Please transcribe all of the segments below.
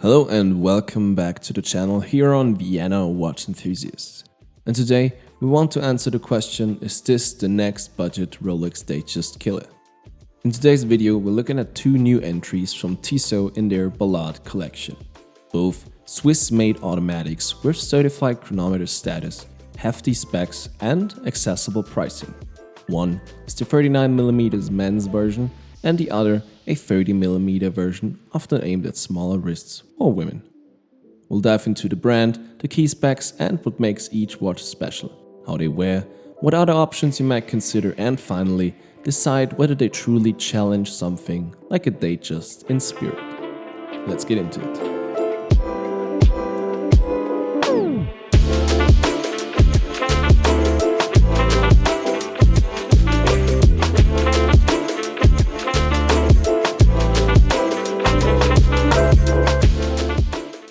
Hello and welcome back to the channel here on Vienna Watch Enthusiasts. And today we want to answer the question, is this the next budget Rolex Datejust killer? In today's video we're looking at two new entries from Tissot in their Ballade collection. Both Swiss-made automatics with certified chronometer status, hefty specs and accessible pricing. One is the 39mm men's version and the other a 30mm version, often aimed at smaller wrists or women. We'll dive into the brand, the key specs and what makes each watch special, how they wear, what other options you might consider, and finally, decide whether they truly challenge something like a Datejust in spirit. Let's get into it.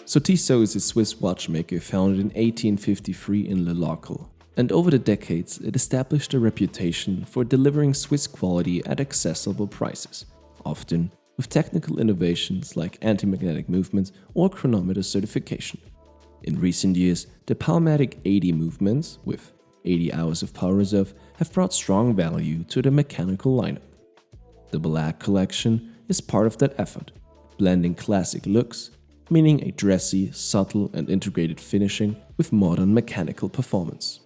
So Tissot is a Swiss watchmaker founded in 1853 in Le Locle, and over the decades it established a reputation for delivering Swiss quality at accessible prices, often with technical innovations like anti-magnetic movements or chronometer certification. In recent years, the Powermatic 80 movements, with 80 hours of power reserve, have brought strong value to the mechanical lineup. The Ballade collection is part of that effort, blending classic looks, meaning a dressy, subtle and integrated finishing with modern mechanical performance.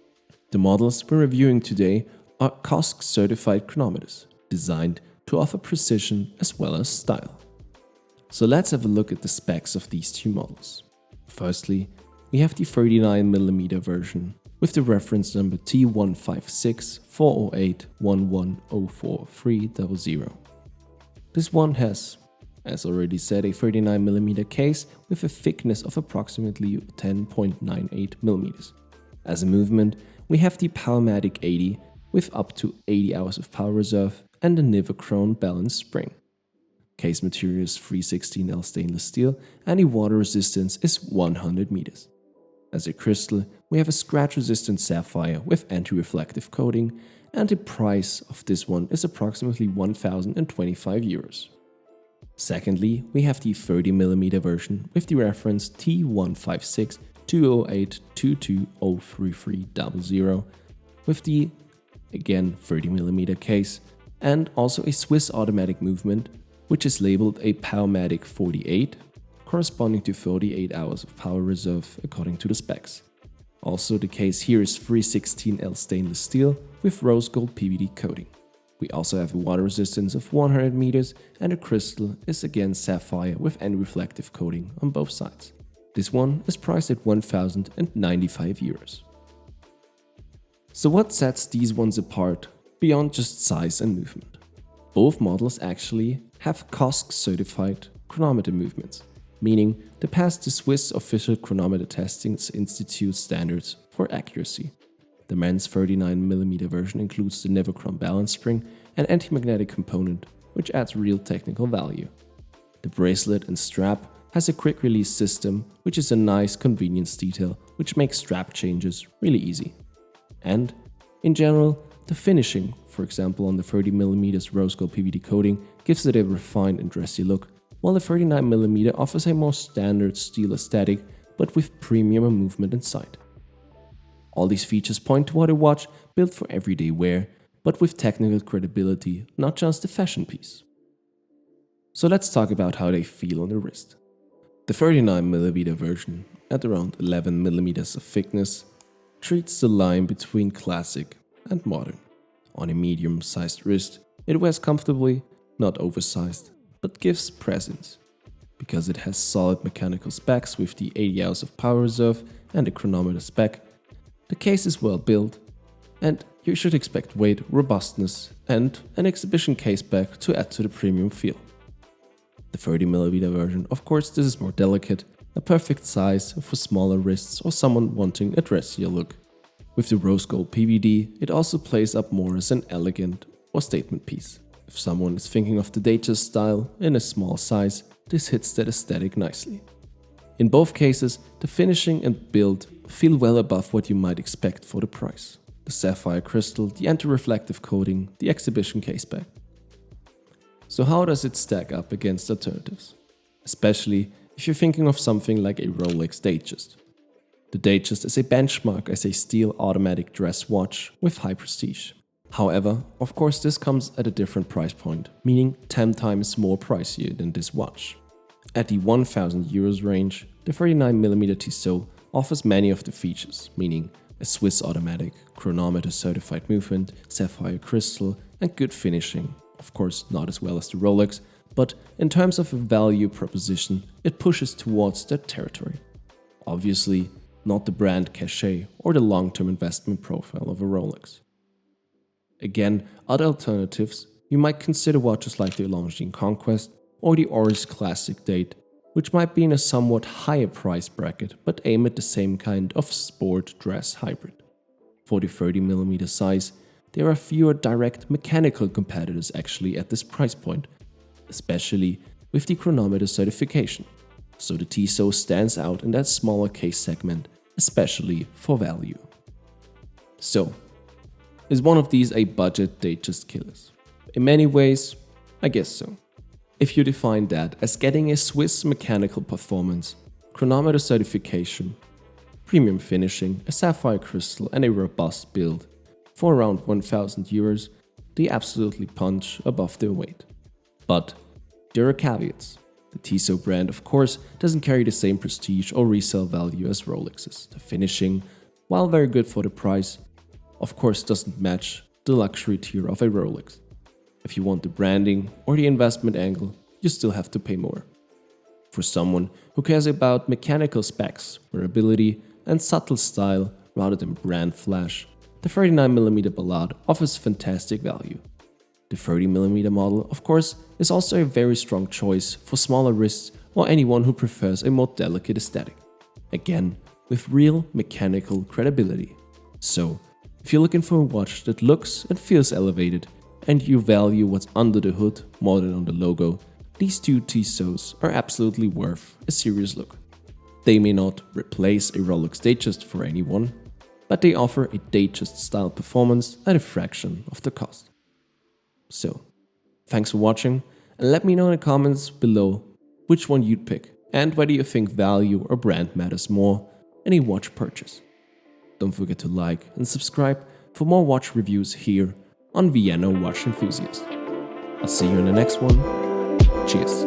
The models we're reviewing today are COSC certified chronometers, designed to offer precision as well as style. So let's have a look at the specs of these two models. Firstly, we have the 39mm version with the reference number T1564081104300. This one has, as already said, a 39mm case with a thickness of approximately 10.98mm. As a movement, we have the Powermatic 80 with up to 80 hours of power reserve and a Nivachron balanced spring. Case material is 316L stainless steel and the water resistance is 100 meters. As a crystal, we have a scratch-resistant sapphire with anti-reflective coating, and the price of this one is approximately 1,025 euros. Secondly, we have the 30mm version with the reference T1562082203300 with the, again, 30mm case, and also a Swiss automatic movement which is labeled a Powermatic 48, corresponding to 38 hours of power reserve according to the specs. Also, the case here is 316L stainless steel with rose gold PVD coating. We also have a water resistance of 100 meters and the crystal is again sapphire with anti-reflective coating on both sides. This one is priced at 1,095 euros. So what sets these ones apart beyond just size and movement? Both models actually have COSC certified chronometer movements, meaning they pass the Swiss official chronometer testing institute standards for accuracy. The men's 39mm version includes the Nivachron balance spring and anti-magnetic component, which adds real technical value. The bracelet and strap has a quick release system, which is a nice convenience detail which makes strap changes really easy. And, in general, the finishing, for example on the 30mm rose gold PVD coating, gives it a refined and dressy look, while the 39mm offers a more standard steel aesthetic but with premium movement inside. All these features point toward a watch built for everyday wear, but with technical credibility, not just a fashion piece. So let's talk about how they feel on the wrist. The 39mm version, at around 11mm of thickness, treats the line between classic and modern. On a medium-sized wrist, it wears comfortably, not oversized, but gives presence. Because it has solid mechanical specs with the 80 hours of power reserve and a chronometer spec, the case is well built, and you should expect weight, robustness, and an exhibition case back to add to the premium feel. The 30mm version, of course, this is more delicate, a perfect size for smaller wrists or someone wanting a dressier look. With the rose gold PVD, it also plays up more as an elegant or statement piece. If someone is thinking of the Datejust style in a small size, this hits that aesthetic nicely. In both cases, the finishing and build feel well above what you might expect for the price. The sapphire crystal, the anti-reflective coating, the exhibition caseback. So how does it stack up against alternatives? Especially if you're thinking of something like a Rolex Datejust. The Datejust is a benchmark as a steel automatic dress watch with high prestige. However, of course this comes at a different price point, meaning 10 times more pricier than this watch. At the 1000 euros range, the 39mm Tissot offers many of the features, meaning a Swiss automatic, chronometer-certified movement, sapphire crystal, and good finishing. Of course, not as well as the Rolex, but in terms of a value proposition, it pushes towards that territory. Obviously, not the brand cachet or the long-term investment profile of a Rolex. Again, other alternatives, you might consider watches like the Longines Conquest or the Oris Classic Date, which might be in a somewhat higher price bracket but aim at the same kind of sport dress hybrid. For the 30mm size, there are fewer direct mechanical competitors actually at this price point, especially with the chronometer certification, so the Tissot stands out in that smaller case segment, especially for value. So, is one of these a budget Datejust killers? In many ways, I guess so. If you define that as getting a Swiss mechanical performance, chronometer certification, premium finishing, a sapphire crystal and a robust build for around 1000 euros, they absolutely punch above their weight. But there are caveats. The Tissot brand of course doesn't carry the same prestige or resale value as Rolex's. The finishing, while very good for the price, of course doesn't match the luxury tier of a Rolex. If you want the branding or the investment angle, you still have to pay more. For someone who cares about mechanical specs, wearability, and subtle style rather than brand flash, the 39mm Ballade offers fantastic value. The 30mm model, of course, is also a very strong choice for smaller wrists or anyone who prefers a more delicate aesthetic. Again, with real mechanical credibility. So, if you're looking for a watch that looks and feels elevated, and you value what's under the hood more than on the logo, these two Tissots are absolutely worth a serious look. They may not replace a Rolex Datejust for anyone, but they offer a Datejust style performance at a fraction of the cost. So, thanks for watching, and let me know in the comments below which one you'd pick and whether you think value or brand matters more in a watch purchase. Don't forget to like and subscribe for more watch reviews here on Vienna Watch Enthusiast. I'll see you in the next one. Cheers.